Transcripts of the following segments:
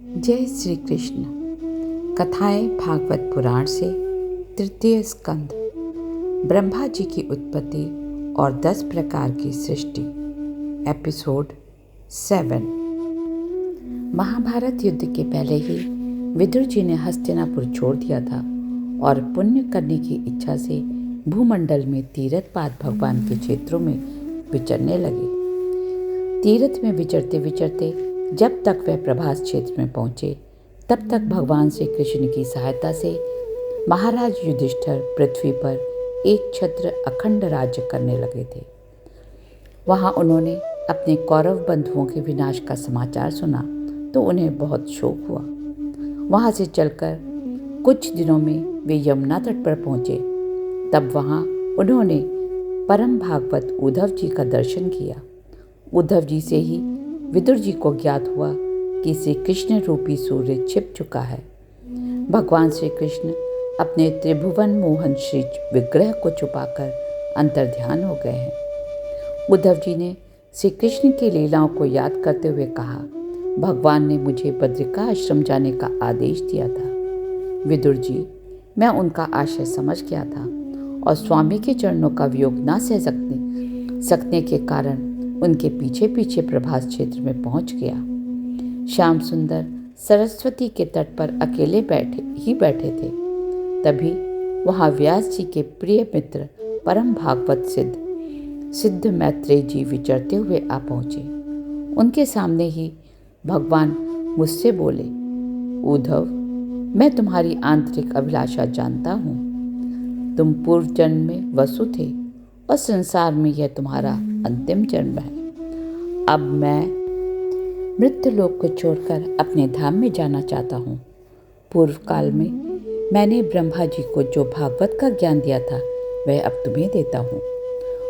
जय श्री कृष्ण। कथाएं भागवत पुराण से तृतीय स्कंद, ब्रह्मा जी की उत्पत्ति और 10 प्रकार की सृष्टि, एपिसोड 7। महाभारत युद्ध के पहले ही विदुर जी ने हस्तिनापुर छोड़ दिया था और पुण्य करने की इच्छा से भूमंडल में तीर्थपाद भगवान के क्षेत्रों में विचरने लगे। तीर्थ में विचरते विचरते जब तक वह प्रभास क्षेत्र में पहुंचे, तब तक भगवान श्री कृष्ण की सहायता से महाराज युधिष्ठिर पृथ्वी पर एक छत्र अखंड राज्य करने लगे थे। वहां उन्होंने अपने कौरव बंधुओं के विनाश का समाचार सुना तो उन्हें बहुत शोक हुआ। वहां से चलकर कुछ दिनों में वे यमुना तट पर पहुंचे। तब वहां उन्होंने परम भागवत उद्धव जी का दर्शन किया। उद्धव जी से ही विदुर जी को ज्ञात हुआ कि श्री कृष्ण रूपी सूर्य छिप चुका है। भगवान श्री कृष्ण अपने त्रिभुवन मोहन श्री विग्रह को छुपाकर अंतर्ध्यान हो गए हैं। उद्धव जी ने श्री कृष्ण की लीलाओं को याद करते हुए कहा, भगवान ने मुझे बद्रिका आश्रम जाने का आदेश दिया था। विदुर जी, मैं उनका आशय समझ गया था और स्वामी के चरणों का वियोग न सह सकने के कारण उनके पीछे पीछे प्रभास क्षेत्र में पहुंच गया। श्याम सुंदर सरस्वती के तट पर अकेले बैठे थे। तभी वहां व्यास जी के प्रिय मित्र परम भागवत सिद्ध मैत्रेय जी विचरते हुए आ पहुंचे। उनके सामने ही भगवान मुझसे बोले, उद्धव, मैं तुम्हारी आंतरिक अभिलाषा जानता हूँ। तुम पूर्व जन्म में वसु थे और संसार में यह तुम्हारा अंतिम जन्म है। अब मैं मृत्यु लोक को छोड़कर अपने धाम में जाना चाहता हूँ। पूर्व काल में मैंने ब्रह्मा जी को जो भागवत का ज्ञान दिया था वह अब तुम्हें देता हूँ।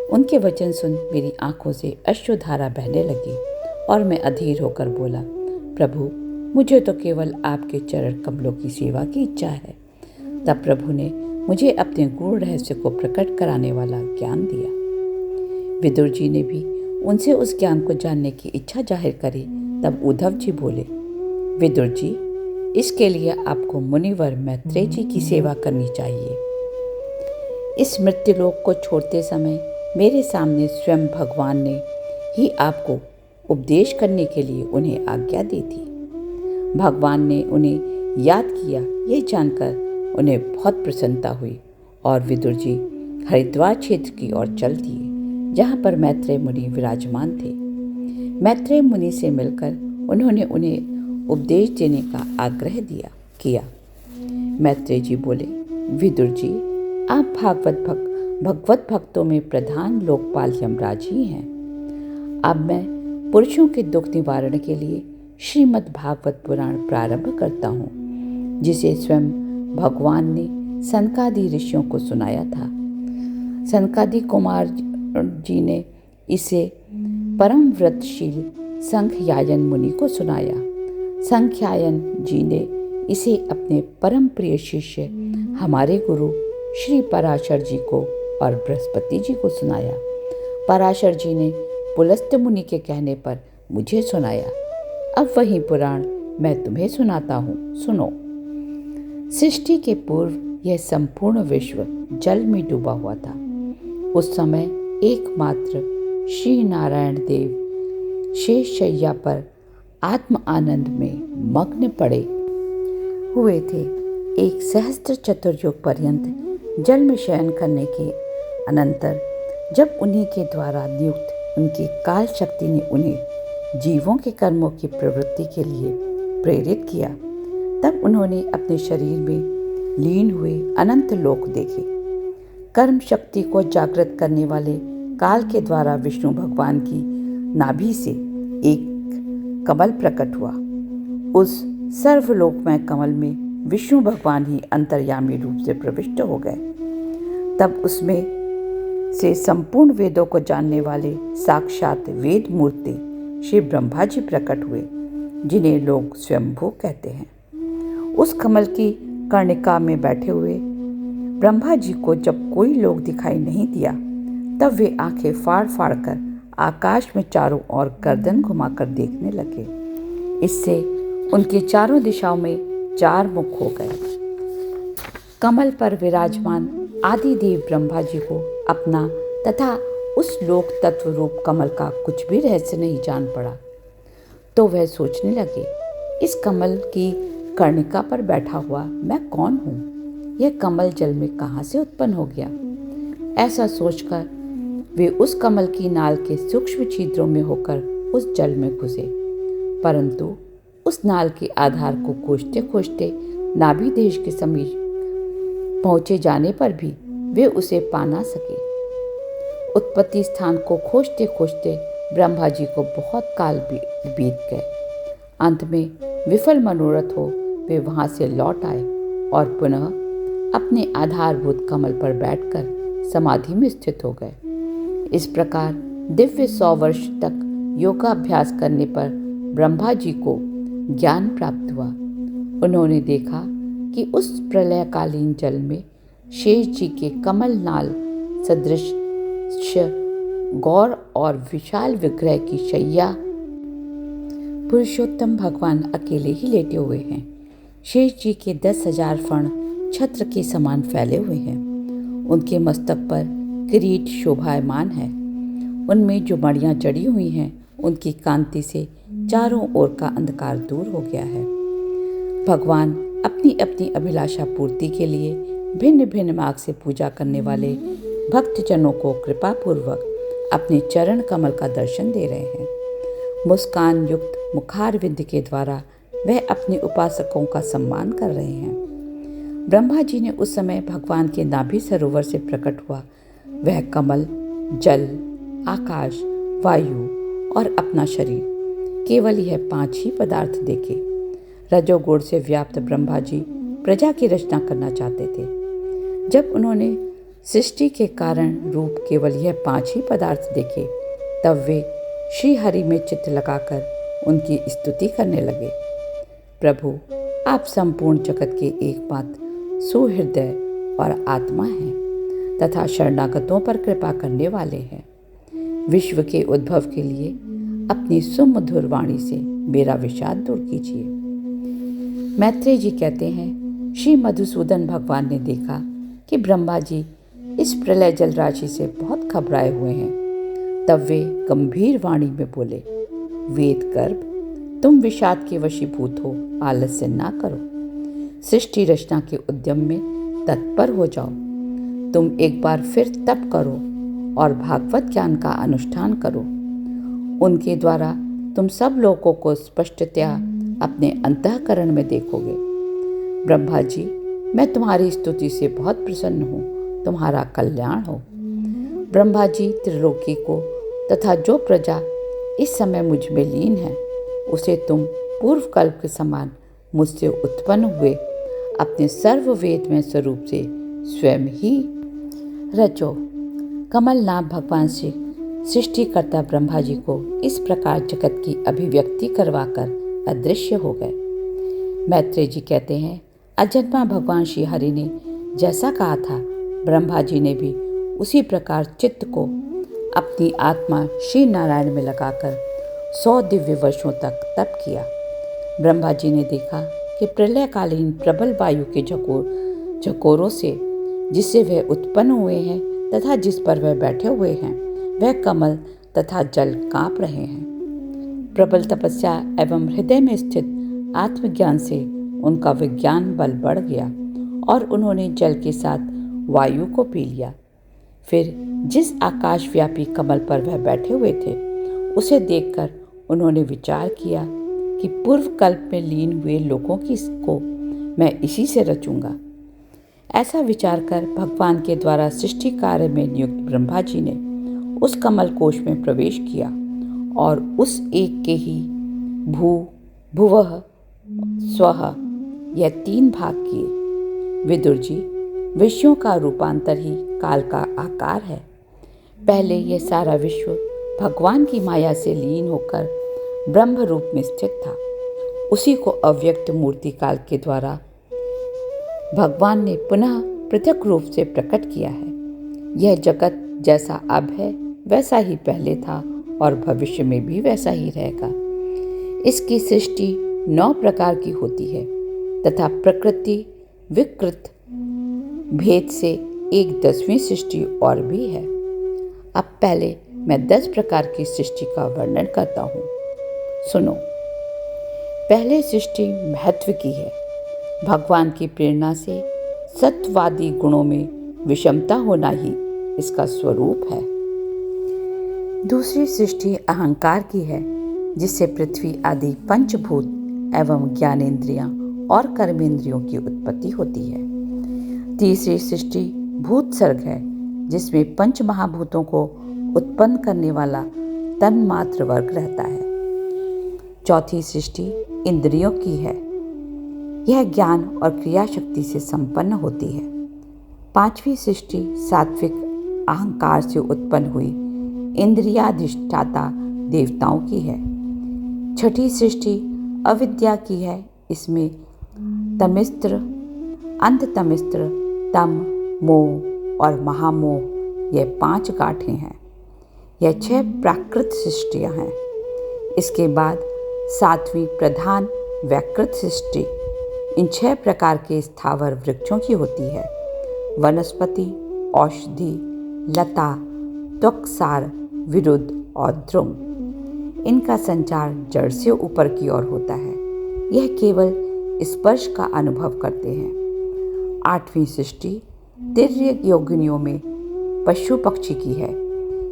उनके वचन सुन मेरी आंखों से अश्रुधारा बहने लगी और मैं अधीर होकर बोला, प्रभु, मुझे तो केवल आपके चरण कमलों की सेवा की इच्छा है। तब प्रभु ने मुझे अपने गूढ़ रहस्य को प्रकट कराने वाला ज्ञान दिया। विदुर जी ने भी उनसे उस ज्ञान को जानने की इच्छा जाहिर करी। तब उद्धव जी बोले, विदुर जी, इसके लिए आपको मुनिवर मैत्रेय जी की सेवा करनी चाहिए। इस मृत्युलोक को छोड़ते समय मेरे सामने स्वयं भगवान ने ही आपको उपदेश करने के लिए उन्हें आज्ञा दी थी। भगवान ने उन्हें याद किया, ये जानकर उन्हें बहुत प्रसन्नता हुई और विदुर जी हरिद्वार क्षेत्र की ओर चल दिए, जहाँ पर मैत्रेय मुनि विराजमान थे। मैत्रेय मुनि से मिलकर उन्होंने उन्हें उपदेश देने का आग्रह किया। मैत्रेय जी बोले, विदुर जी, आप भगवत भक्तों में प्रधान लोकपाल यमराज ही हैं। अब मैं पुरुषों के दुख निवारण के लिए श्रीमद् भागवत पुराण प्रारंभ करता हूँ, जिसे स्वयं भगवान ने सनकादि ऋषियों को सुनाया था। सनकादि कुमार जी ने इसे परम व्रतशील संख्यायन मुनि को सुनाया। संख्यायन जी ने इसे अपने परम प्रिय शिष्य हमारे गुरु श्री पराशर जी को और बृहस्पति जी को सुनाया। पराशर जी ने पुलस्त मुनि के कहने पर मुझे सुनाया। अब वही पुराण मैं तुम्हें सुनाता हूँ, सुनो। सृष्टि के पूर्व यह संपूर्ण विश्व जल में डूबा हुआ था। उस समय एकमात्र श्री नारायण देव शेष शैया पर आत्म आनंद में मग्न पड़े हुए थे। एक सहस्त्र चतुर्युग पर्यंत जल में शयन करने के अनंतर जब उन्हीं के द्वारा नियुक्त उनकी काल शक्ति ने उन्हें जीवों के कर्मों की प्रवृत्ति के लिए प्रेरित किया, तब उन्होंने अपने शरीर में लीन हुए अनंत लोक देखे। कर्म शक्ति को जागृत करने वाले काल के द्वारा विष्णु भगवान की नाभि से एक कमल प्रकट हुआ। उस सर्वलोकमय कमल में विष्णु भगवान ही अंतर्यामी रूप से प्रविष्ट हो गए। तब उसमें से संपूर्ण वेदों को जानने वाले साक्षात वेद मूर्ति श्री ब्रह्मा जी प्रकट हुए, जिन्हें लोग स्वयंभू कहते हैं। उस कमल की कर्णिका में बैठे हुए ब्रह्मा जी को जब कोई लोग दिखाई नहीं दिया, तब वे आंखें फाड़ फाड़ कर आकाश में चारों ओर गर्दन घुमाकर देखने लगे। इससे उनके चारों दिशाओं में 4 मुख हो गए। कमल पर विराजमान आदिदेव ब्रह्मा जी को अपना तथा उस लोक तत्व रूप कमल का कुछ भी रहस्य नहीं जान पड़ा, तो वह सोचने लगे, इस कमल की कर्णिका पर बैठा हुआ मैं कौन हूँ? यह कमल जल में कहाँ से उत्पन्न हो गया? ऐसा सोचकर वे उस कमल की नाल के सूक्ष्म छिद्रों में होकर उस जल में घुसे, परंतु उस नाल के आधार को खोजते खोजते नाभि देश के समीप पहुंचे जाने पर भी वे उसे पा ना सके। उत्पत्ति स्थान को खोजते खोजते ब्रह्मा जी को बहुत काल बीत गए। अंत में विफल मनोरथ हो वे वहां से लौट आए और पुनः अपने आधारभूत कमल पर बैठकर समाधि में स्थित हो गए। इस प्रकार दिव्य 100 वर्ष तक योगाभ्यास करने पर ब्रह्मा जी को ज्ञान प्राप्त हुआ। उन्होंने देखा कि उस प्रलयकालीन जल में शेष जी के कमल नाल सदृश गौर और विशाल विग्रह की शैया पुरुषोत्तम भगवान अकेले ही लेटे हुए हैं। शेष जी के 10,000 फण छत्र के समान फैले हुए हैं। उनके मस्तक पर किरीट शोभायमान है। उनमें जो मणियां जड़ी हुई हैं, उनकी कांति से चारों ओर का अंधकार दूर हो गया है। भगवान अपनी अपनी अभिलाषा पूर्ति के लिए भिन्न भिन्न मार्ग से पूजा करने वाले भक्तजनों को कृपापूर्वक अपने चरण कमल का दर्शन दे रहे हैं। मुस्कान युक्त मुखारविंद के द्वारा वह अपने उपासकों का सम्मान कर रहे हैं। ब्रह्मा जी ने उस समय भगवान के नाभि सरोवर से प्रकट हुआ वह कमल, जल, आकाश, वायु और अपना शरीर, केवल यह 5 ही पदार्थ देखे। रजोगुण से व्याप्त ब्रह्मा जी प्रजा की रचना करना चाहते थे। जब उन्होंने सृष्टि के कारण रूप केवल यह 5 ही पदार्थ देखे, तब वे श्री हरि में चित्त लगाकर उनकी स्तुति करने लगे। प्रभु, आप संपूर्ण जगत के एकमात्र सुहृदय और आत्मा हैं तथा शरणागतों पर कृपा करने वाले हैं। विश्व के उद्भव के लिए अपनी सुमधुर वाणी से मेरा विषाद दूर कीजिए। मैत्रेय जी कहते हैं, श्री मधुसूदन भगवान ने देखा कि ब्रह्मा जी इस प्रलय जल राशि से बहुत घबराए हुए हैं। तब वे गंभीर वाणी में बोले, वेद गर्भ, तुम विषाद के वशीभूत हो, आलस्य ना करो। सृष्टि रचना के उद्यम में तत्पर हो जाओ। तुम एक बार फिर तप करो और भागवत ज्ञान का अनुष्ठान करो। उनके द्वारा तुम सब लोगों को स्पष्टतया अपने अंतःकरण में देखोगे। ब्रह्मा जी, मैं तुम्हारी स्तुति से बहुत प्रसन्न हूँ, तुम्हारा कल्याण हो। ब्रह्मा जी त्रिलोकी को तथा जो प्रजा इस समय मुझ में लीन है, उसे तुम पूर्व कल्प के समान मुझसे उत्पन्न हुए अपने सर्ववेद में स्वरूप से स्वयं ही रचो। कमल नाम भगवान से सृष्टिकर्ता ब्रह्मा जी को इस प्रकार जगत की अभिव्यक्ति करवाकर अदृश्य हो गए। मैत्रेय जी कहते हैं, अजन्मा भगवान श्री हरि ने जैसा कहा था, ब्रह्मा जी ने भी उसी प्रकार चित्त को अपनी आत्मा श्री नारायण में लगाकर 100 दिव्य वर्षों तक तप किया। ब्रह्मा जी ने देखा कि प्रलयकालीन प्रबल वायु के झकोरों से जिससे वह उत्पन्न हुए हैं तथा जिस पर वह बैठे हुए हैं, वह कमल तथा जल कांप रहे हैं। प्रबल तपस्या एवं हृदय में स्थित आत्मज्ञान से उनका विज्ञान बल बढ़ गया और उन्होंने जल के साथ वायु को पी लिया। फिर जिस आकाशव्यापी कमल पर वह बैठे हुए थे, उसे देखकर उन्होंने विचार किया कि पूर्व कल्प में लीन हुए लोगों को मैं इसी से रचूंगा। ऐसा विचार कर भगवान के द्वारा सृष्टि कार्य में नियुक्त ब्रह्मा जी ने उस कमल कोश में प्रवेश किया और उस एक के ही भू, भुवः, स्वः यह 3 भाग किए। विदुर जी, विषयों का रूपांतर ही काल का आकार है। पहले यह सारा विश्व भगवान की माया से लीन होकर ब्रह्म रूप में स्थित था। उसी को अव्यक्त मूर्ति काल के द्वारा भगवान ने पुनः पृथक रूप से प्रकट किया है। यह जगत जैसा अब है वैसा ही पहले था और भविष्य में भी वैसा ही रहेगा। इसकी सृष्टि 9 प्रकार की होती है तथा प्रकृति विकृत भेद से एक 10वीं सृष्टि और भी है। अब पहले मैं 10 प्रकार की सृष्टि का वर्णन करता हूँ, सुनो। पहले सृष्टि महत्व की है। भगवान की प्रेरणा से सत्ववादी गुणों में विषमता होना ही इसका स्वरूप है। दूसरी सृष्टि अहंकार की है, जिससे पृथ्वी आदि पंचभूत एवं ज्ञानेंद्रियां और कर्मेंद्रियों की उत्पत्ति होती है। तीसरी सृष्टि भूत सर्ग है, जिसमें पंच महाभूतों को उत्पन्न करने वाला तन्मात्र वर्ग रहता है। चौथी सृष्टि इंद्रियों की है। यह ज्ञान और क्रिया शक्ति से संपन्न होती है। पांचवी सृष्टि सात्विक अहंकार से उत्पन्न हुई इंद्रियाधिष्ठाता देवताओं की है। छठी सृष्टि अविद्या की है। इसमें तमिस्त्र, अंधतमिस्त्र, तम, मोह और महामोह यह 5 गांठें हैं। यह 6 प्राकृत सृष्टियां हैं। इसके बाद 7वीं प्रधान वैकृत सृष्टि इन 6 प्रकार के स्थावर वृक्षों की होती है। वनस्पति, औषधि, लता, त्वक्सार, विरुद्ध और द्रुम। इनका संचार जड़ से ऊपर की ओर होता है। यह केवल स्पर्श का अनुभव करते हैं। 8वीं सृष्टि तिर्य योगिनियों में पशु पक्षी की है।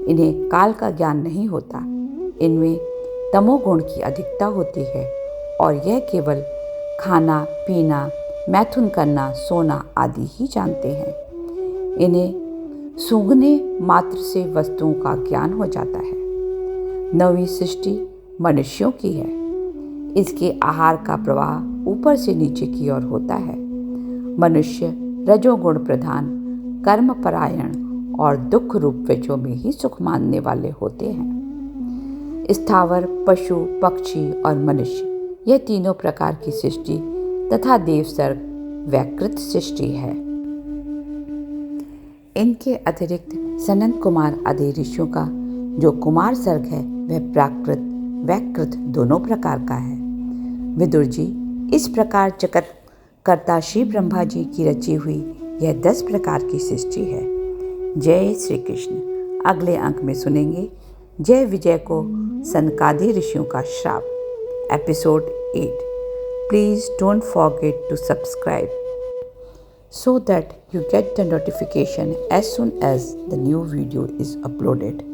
इन्हें काल का ज्ञान नहीं होता। इनमें तमोगुण की अधिकता होती है और यह केवल खाना पीना, मैथुन करना, सोना आदि ही जानते हैं। इन्हें सूंघने मात्र से वस्तुओं का ज्ञान हो जाता है। 9वीं सृष्टि मनुष्यों की है। इसके आहार का प्रवाह ऊपर से नीचे की ओर होता है। मनुष्य रजोगुण प्रधान, कर्मपरायण और दुख रूप विषयों में ही सुख मानने वाले होते हैं। स्थावर, पशु, पक्षी और मनुष्य यह तीनों प्रकार की सृष्टि तथा देवसर्ग वैकृत सृष्टि है। इनके अतिरिक्त सनंद कुमार आदि ऋषियों का जो कुमार सर्ग है वह प्राकृत वैकृत दोनों प्रकार का है। विदुर जी, इस प्रकार जगत कर्ता श्री ब्रह्मा जी की रची हुई यह 10 प्रकार की सृष्टि है। जय श्री कृष्ण। अगले अंक में सुनेंगे जय विजय को सनकादि ऋषियों का श्राप, episode 8। Please don't forget to subscribe so that you get the notification as soon as the new video is uploaded.